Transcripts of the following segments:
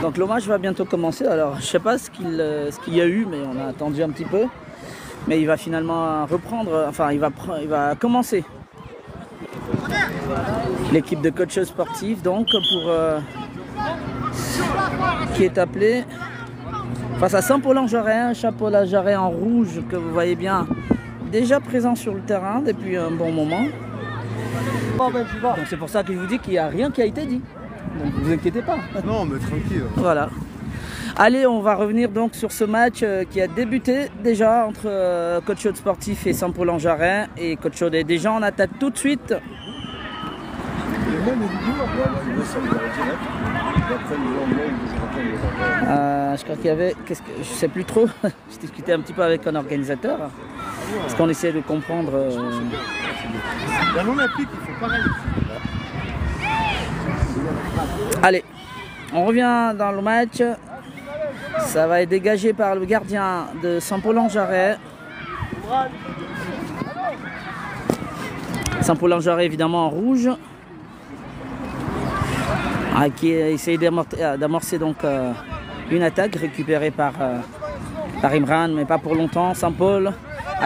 Donc le match va bientôt commencer. Alors je sais pas ce qu'il y a eu, mais on a attendu un petit peu. Mais il va finalement reprendre, enfin il va commencer. L'équipe de coachs sportifs donc pour qui est appelée face à Saint-Paul-en-Jarret, un chapeau à Jarret en rouge que vous voyez bien déjà présent sur le terrain depuis un bon moment. Donc c'est pour ça que je vous dis qu'il n'y a rien qui a été dit. Donc ne vous inquiétez pas. Non mais tranquille. Voilà. Allez, on va revenir donc sur ce match qui a débuté déjà entre Coach Chaude Sportif et Saint-Paul-en-Jarret. Et Coach Chaude est déjà en attaque tout de suite. Je crois qu'il y avait, je sais plus trop, je discutais un petit peu avec un organisateur, parce qu'on essaie de comprendre. La non-olympique, il faut pareil. Allez, on revient dans le match. Ça va être dégagé par le gardien de Saint-Paul-en-Jarret. Saint-Paul-en-Jarret évidemment en rouge. Qui essaye d'amorcer donc une attaque récupérée par Imran, mais pas pour longtemps. Saint-Paul,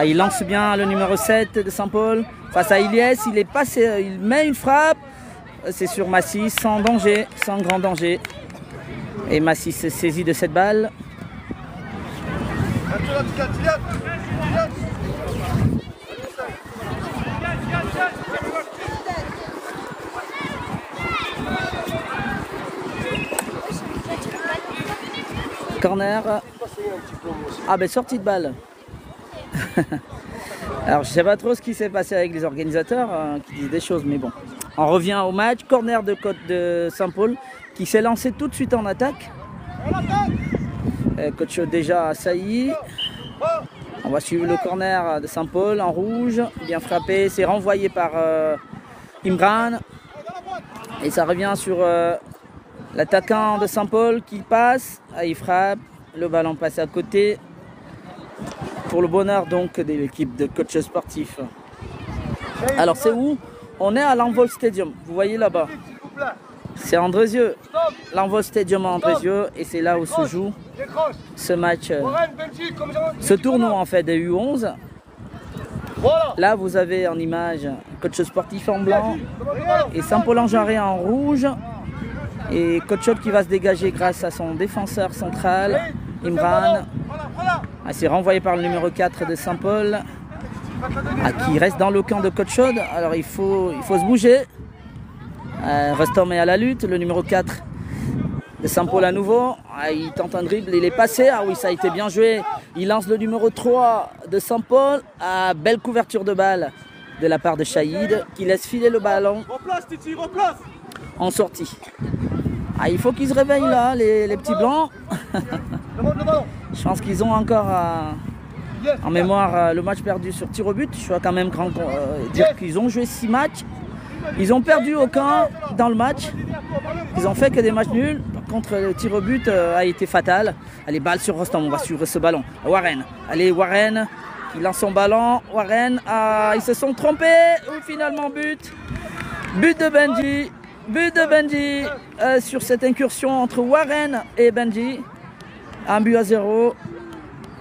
il lance bien le numéro 7 de Saint-Paul face à Ilyes. Il est passé, il met une frappe. C'est sur Massis, sans danger, sans grand danger. Et Massis se saisit de cette balle. Corner. Ah ben sortie de balle. Alors je sais pas trop ce qui s'est passé avec les organisateurs qui disent des choses, mais bon. On revient au match. Corner de Saint-Paul qui s'est lancé tout de suite en attaque. Coach déjà assailli. On va suivre le corner de Saint-Paul en rouge. Bien frappé. C'est renvoyé par Imran. Et ça revient sur l'attaquant de Saint-Paul qui passe. Il frappe. Le ballon passe à côté. Pour le bonheur donc de l'équipe de coach sportif. Alors c'est où? On est à l'Envol Stadium. Vous voyez là-bas. C'est Andrézieux. L'Envol Stadium à Andrézieux. Et c'est là où se joue ce match. Ce tournoi en fait des U11. Là vous avez en image coach sportif en blanc. Et Saint-Paul-en-Jarret en rouge. Et coach Chaude qui va se dégager grâce à son défenseur central, Imran. C'est renvoyé par le numéro 4 de Saint-Paul. Qui reste dans le camp de coach Chaude. Alors il faut se bouger. Rustom est à la lutte. Le numéro 4 de Saint-Paul à nouveau. Il tente un dribble. Il est passé. Ah oui, ça a été bien joué. Il lance le numéro 3 de Saint-Paul. Belle couverture de balle de la part de Shahid qui laisse filer le ballon en sortie. Il faut qu'ils se réveillent là, les petits blancs. Je pense qu'ils ont encore en mémoire le match perdu sur tir au but. Je dois quand même dire qu'ils ont joué 6 matchs. Ils ont perdu aucun dans le match. Ils ont fait que des matchs nuls. Par contre, le tir au but a été fatal. Allez, balle sur Rustom. On va suivre ce ballon. Warren. Allez, Warren. Il lance son ballon. Warren. Ils se sont trompés. Finalement, but. But de Benji. But de Benji sur cette incursion entre Warren et Benji. 1-0.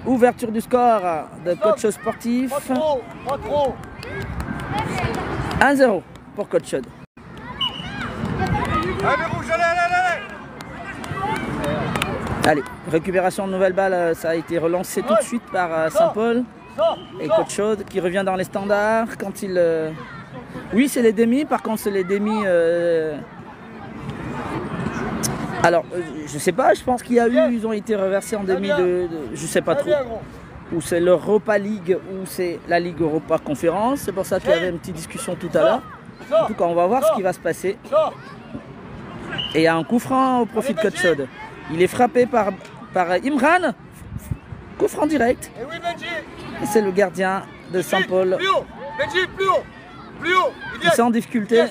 Ouverture du score de coach sportif. 1-0 pour coach Chaude. Allez, récupération de nouvelle balle. Ça a été relancé tout de suite par Saint-Paul. Et coach Chaude qui revient dans les standards quand il... Oui, c'est les demi. Par contre, c'est les demi... Alors, je sais pas, je pense qu'il y a eu, ils ont été reversés en demi je sais pas trop. Ou c'est l'Europa League ou c'est la Ligue Europa Conférence. C'est pour ça qu'il y avait une petite discussion tout à l'heure. En tout cas, on va voir ce qui va se passer. Et il y a un coup franc au profit de coach Chaude. Il est frappé par Imran. Coup franc direct. Et c'est le gardien de Saint-Paul. Qui est en difficulté.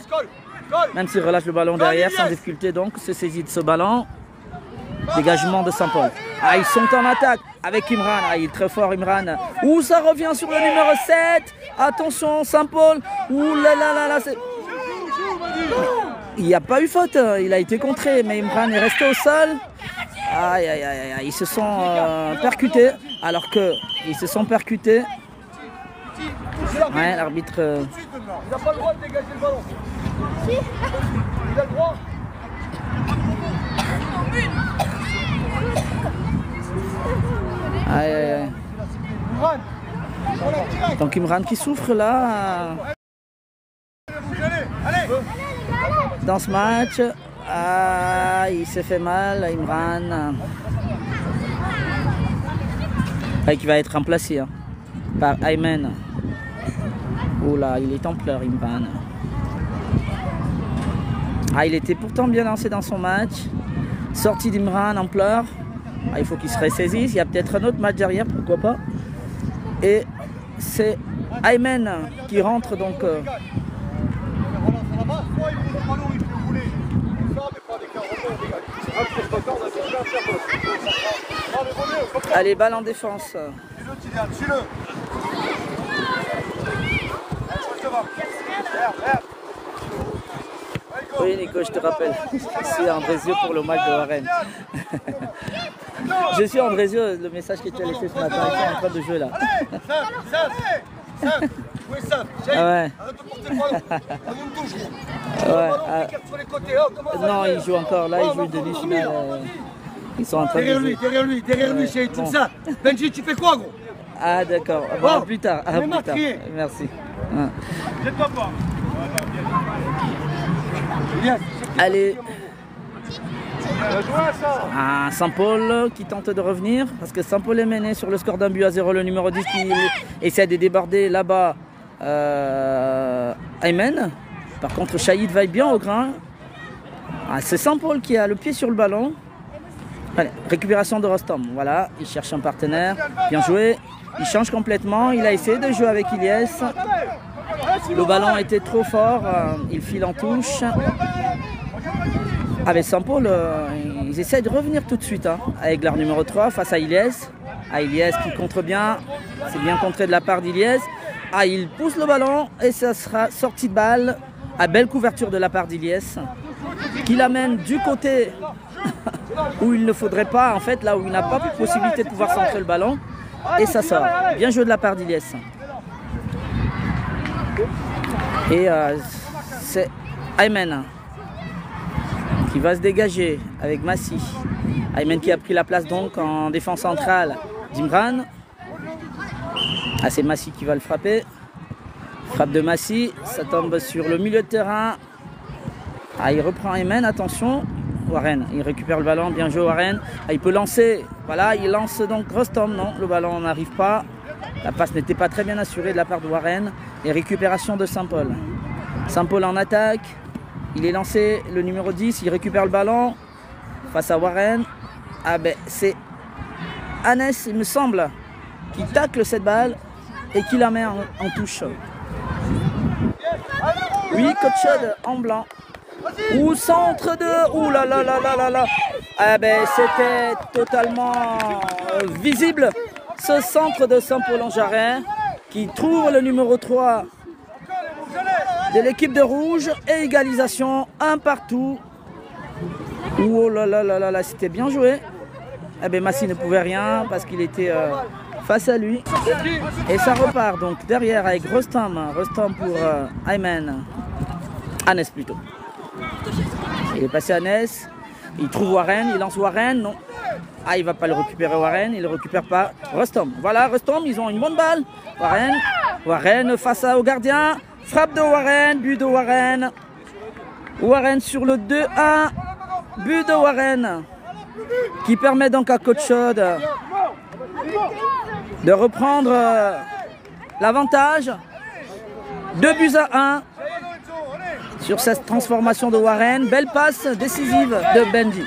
Même s'il relâche le ballon derrière, sans difficulté donc, se saisit de ce ballon. Dégagement de Saint-Paul. Ils sont en attaque avec Imran. Il est très fort Imran. Ça revient sur le numéro 7. Attention Saint-Paul. Là là là. Il n'y a pas eu faute. Il a été contré, mais Imran est resté au sol. Aïe, aïe, aïe, aïe, ils se sont percutés, alors que ils se sont percutés. Ouais, l'arbitre. Il n'a pas le droit de dégager le ballon. Si. Il a le droit. Aïe, aïe, aïe. Donc Imran qui souffre là dans ce match. Ah, il s'est fait mal, Imran. Qui va être remplacé hein, par Ayman. Oula, il est en pleurs, Imran. Ah, il était pourtant bien lancé dans son match. Sortie d'Imran en pleurs. Ah, il faut qu'il se ressaisisse. Il y a peut-être un autre match derrière, pourquoi pas. Et c'est Ayman qui rentre donc. Allez, balle en défense. Oui, Nico, je te rappelle, c'est Andrésio pour le match de Warren. Je suis Andrésio, le message que tu as laissé ce matin, il est en train de jouer là. Ouais. Non, il joue encore là, il joue une demi-finale. Ils sont en train de jouer. Derrière lui, c'est tout ça. Benji, tu fais quoi, gros? Ah, d'accord. Bon, plus tard. Ah, plus tard. Merci. Jette-toi pas. Allez. Saint-Paul qui tente de revenir parce que Saint-Paul est mené sur le score d'un but à 0. Le numéro 10 qui essaie de déborder là-bas Ayman. Par contre, Shahid va bien au grain. Ah, c'est Saint-Paul qui a le pied sur le ballon. Allez, récupération de Rostom. Voilà, il cherche un partenaire. Bien joué. Il change complètement. Il a essayé de jouer avec Ilyes. Le ballon était trop fort. Il file en touche. Avec Saint-Paul, ils essaient de revenir tout de suite hein, avec leur numéro 3 face à Ilyes. Ilyes qui contre bien. C'est bien contré de la part d'Ilyes. Ah, il pousse le ballon et ça sera sortie de balle. Belle couverture de la part d'Ilyes. Qui l'amène du côté où il ne faudrait pas, en fait, là où il n'a pas de possibilité de pouvoir centrer le ballon. Et ça sort. Bien joué de la part d'Ilyes. Et c'est Ayman qui va se dégager avec Massi. Ayman qui a pris la place donc en défense centrale d'Imran. Ah, c'est Massi qui va le frapper. Frappe de Massi, ça tombe sur le milieu de terrain. Ah, il reprend Ayman, attention. Warren, il récupère le ballon, bien joué Warren. Ah, il peut lancer, voilà, il lance donc Rostom, non, le ballon n'arrive pas. La passe n'était pas très bien assurée de la part de Warren. Et récupération de Saint-Paul. Saint-Paul en attaque. Il est lancé, le numéro 10, il récupère le ballon face à Warren. Ah ben c'est Anes, il me semble, qui tacle cette balle et qui la met en touche. Oui, Coach en blanc. Ou centre de... Ouh là là là là là là. Ah ben c'était totalement visible. Ce centre de Saint-Paul en Jarret qui trouve le numéro 3 de l'équipe de rouge et égalisation, un partout. Oh là là là là là, c'était bien joué. Eh ben Massi ne pouvait rien parce qu'il était face à lui. Et ça repart donc derrière avec Rostom. Rostom pour Ayman. Anes plutôt. Il est passé à Anes. Il trouve Warren, il lance Warren, non. Ah, il va pas le récupérer Warren, il le récupère pas. Rostom, voilà Rostom, ils ont une bonne balle. Warren face au gardien. Frappe de Warren, but de Warren. Warren sur le 2-1. But de Warren. Qui permet donc à Coach Chaude de reprendre l'avantage. 2-1 sur cette transformation de Warren. Belle passe décisive de Benji.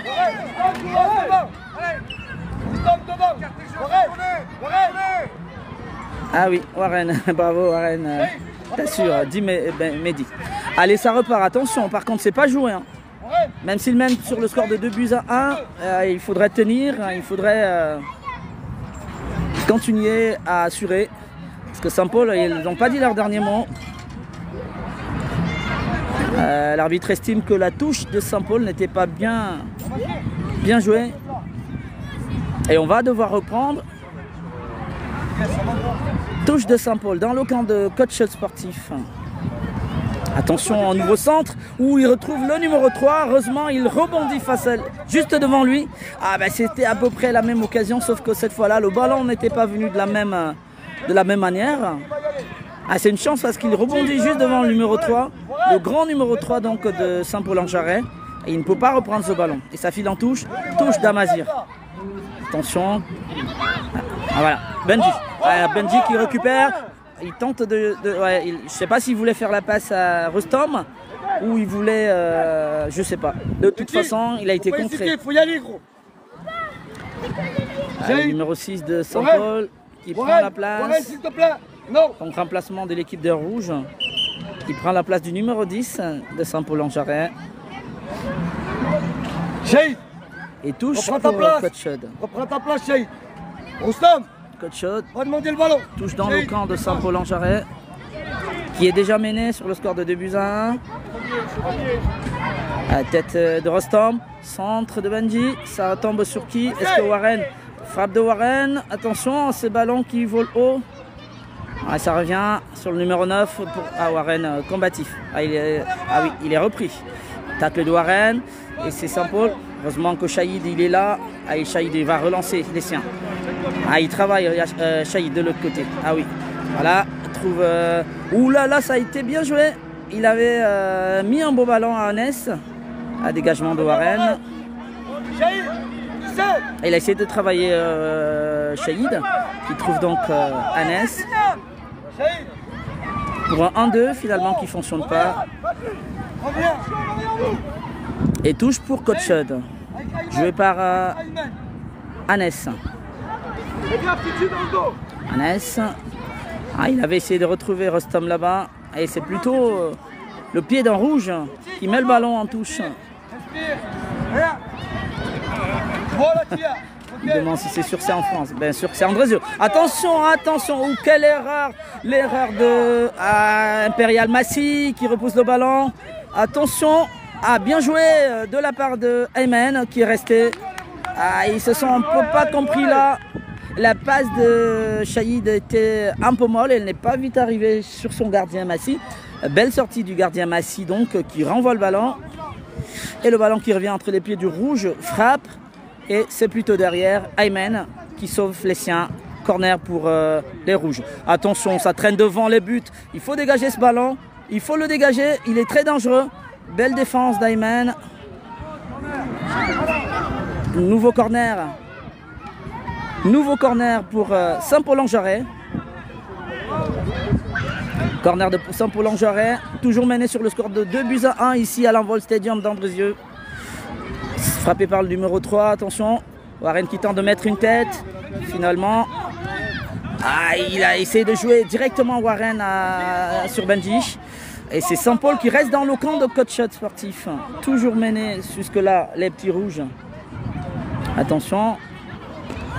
Ah oui, Warren, bravo Warren. T'assures, dit Mehdi. Allez, ça repart, attention, par contre c'est pas joué. Hein. Même s'il mène sur le score de 2-1, il faudrait tenir, il faudrait continuer à assurer. Parce que Saint-Paul, ils n'ont pas dit leur dernier mot. L'arbitre estime que la touche de Saint-Paul n'était pas bien jouée. Et on va devoir reprendre. Touche de Saint-Paul dans le camp de coach sportif. Attention au nouveau centre où il retrouve le numéro 3. Heureusement, il rebondit face à juste devant lui. Ah ben c'était à peu près la même occasion, sauf que cette fois-là, le ballon n'était pas venu de la même manière. Ah, c'est une chance parce qu'il rebondit juste devant le numéro 3, le grand numéro 3 donc de Saint-Paul-en-Jarret. Et il ne peut pas reprendre ce ballon. Et ça file en touche d'Amazir. Attention. Ah voilà, Benji. Ah, Benji qui récupère. Il tente ouais, je ne sais pas s'il voulait faire la passe à Rustom ou il voulait, je sais pas. De toute façon, il a été contré. Il faut y aller, gros. Le numéro 6 de Saint-Paul qui prend la place. S'il te plaît. Non. Donc remplacement de l'équipe de Rouge. Qui prend la place du numéro 10 de Saint-Paul-en-Jarret. Shahid. Et touche pour Coach Chaude. Reprends ta place, Shahid. Rustom. Coach Chaude. Va demander le ballon. Touche dans le camp de Saint-Paul-en-Jarret. Qui est déjà mené sur le score de 2-1. À la tête de Rostom. Centre de Benji. Ça tombe sur qui? Est-ce que Warren? Frappe de Warren. Attention, ce ballon qui vole haut. Ah, ça revient sur le numéro 9 pour Warren combatif. Oui, il est repris. Tacle de Warren. Et c'est Saint-Paul. Heureusement que Shahid il est là. Ah, Shahid il va relancer les siens. Ah, il travaille Shahid de l'autre côté. Ah oui. Voilà. Trouve. Ouh là là, ça a été bien joué. Il avait mis un beau ballon à Hannes. À dégagement de Warren. Il a essayé de travailler Shahid, qui trouve donc Hannes. Pour un 1-2 finalement qui ne fonctionne pas. Et touche pour Coach Chaude. Joué par Hannes. Hannes. Ah, il avait essayé de retrouver Rostom là-bas. Et c'est plutôt le pied d'un rouge qui met le ballon en touche. Il demande si c'est sur c'est en France. Bien sûr que c'est Andrézieux. Attention, attention. Oh, quelle erreur. L'erreur de Impérial Massy qui repousse le ballon. Attention. Ah, bien joué de la part de Ayman qui est resté. Ah, ils se sont un peu pas compris là. La passe de Shahid était un peu molle. Elle n'est pas vite arrivée sur son gardien Massy. Belle sortie du gardien Massy donc qui renvoie le ballon. Et le ballon qui revient entre les pieds du rouge frappe. Et c'est plutôt derrière Ayman qui sauve les siens. Corner pour les rouges. Attention, ça traîne devant les buts. Il faut dégager ce ballon. Il faut le dégager. Il est très dangereux. Belle défense d'Ayman. Nouveau corner. Nouveau corner pour Saint-Paul-en-Jarret. Corner de Saint-Paul-en-Jarret. Toujours mené sur le score de 2-1 ici à l'Envol Stadium d'Andrézieux. Frappé par le numéro 3. Attention. Warren qui tente de mettre une tête. Finalement. Ah, il a essayé de jouer directement Warren sur Benji. Et c'est Saint-Paul qui reste dans le camp de coach sportif. Toujours mené jusque-là les petits rouges. Attention.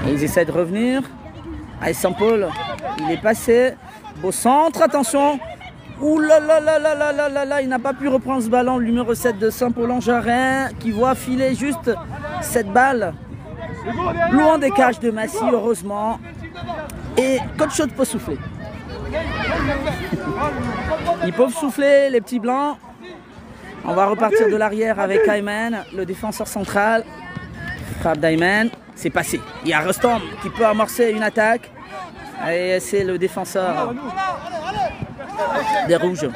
Et ils essaient de revenir. Allez, Saint-Paul, il est passé. Beau centre, attention. Ouh là là là là là là là là. Il n'a pas pu reprendre ce ballon. Le numéro 7 de Saint-Paul-en-Jarret qui voit filer juste cette balle. Loin des cages de Massy, heureusement. Et coach Chaude peut souffler. Ils peuvent souffler, les petits blancs. On va repartir de l'arrière avec Ayman, le défenseur central. Frappe d'Ayman, c'est passé. Il y a Rostom qui peut amorcer une attaque. Et c'est le défenseur des rouges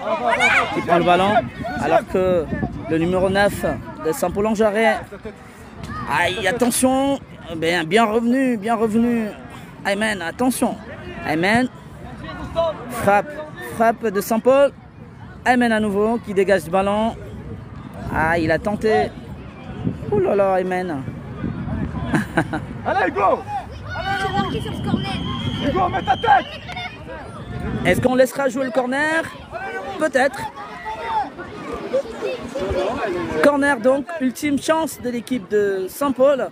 qui prend le ballon. Alors que le numéro 9 de Saint-Paul-en-Jarret. Aïe, attention. Bien revenu, bien revenu. Ayman, attention. Ayman. Frappe de Saint-Paul. Ayman à nouveau qui dégage le ballon. Ah, il a tenté. Ouh là là, Ayman. Allez, go! Allez, sur ce corner. Go, mets ta tête! Est-ce qu'on laissera jouer le corner? Peut-être. Corner donc, ultime chance de l'équipe de Saint-Paul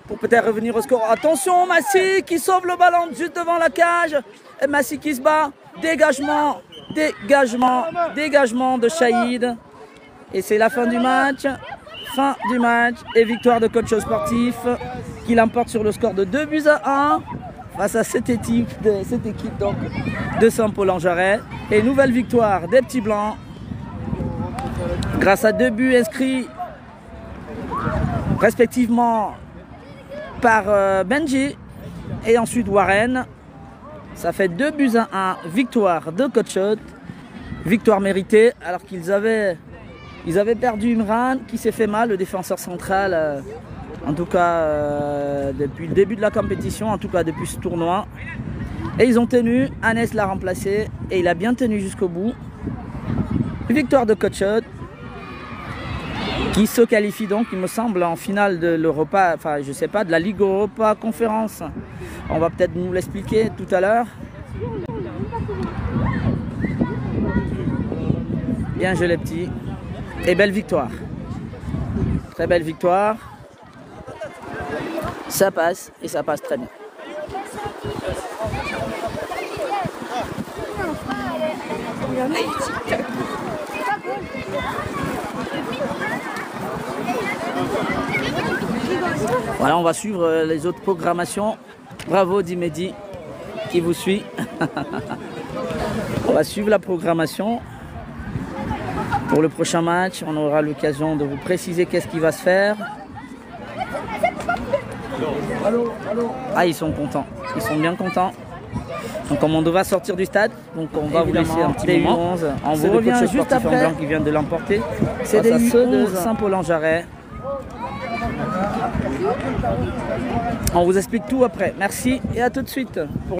pour peut-être revenir au score. Attention, Massy qui sauve le ballon juste devant la cage. Et Massy qui se bat. Dégagement, dégagement, dégagement de Shahid. Et c'est la fin du match. Fin du match et victoire de coach sportif. qui l'emporte sur le score de 2-1 face à cette équipe donc, de Saint-Paul-en-Jarret. Et nouvelle victoire des petits blancs grâce à 2 buts inscrits respectivement par Benji et ensuite Warren. Ça fait 2-1, victoire de Coachot, victoire méritée alors qu'ils avaient perdu Imran qui s'est fait mal, le défenseur central, en tout cas depuis le début de la compétition, en tout cas depuis ce tournoi. Et ils ont tenu, Hannes l'a remplacé et il a bien tenu jusqu'au bout. Victoire de Coachot qui se qualifie donc, il me semble, en finale de l'Europa, enfin je sais pas, de la Ligue Europa Conférence. On va peut-être nous l'expliquer tout à l'heure. Bien joué les petits. Et belle victoire. Très belle victoire. Ça passe et ça passe très bien. Voilà, on va suivre les autres programmations. Bravo Dimedi qui vous suit. On va suivre la programmation. Pour le prochain match, on aura l'occasion de vous préciser qu'est-ce qui va se faire. Ah, ils sont contents. Ils sont bien contents. Donc, comme on va sortir du stade, donc on va vous laisser un petit moment. On vous revient juste après qui vient de l'emporter. C'est des ceux de Saint-Paul-en-Jarret. On vous explique tout après. Merci et à tout de suite.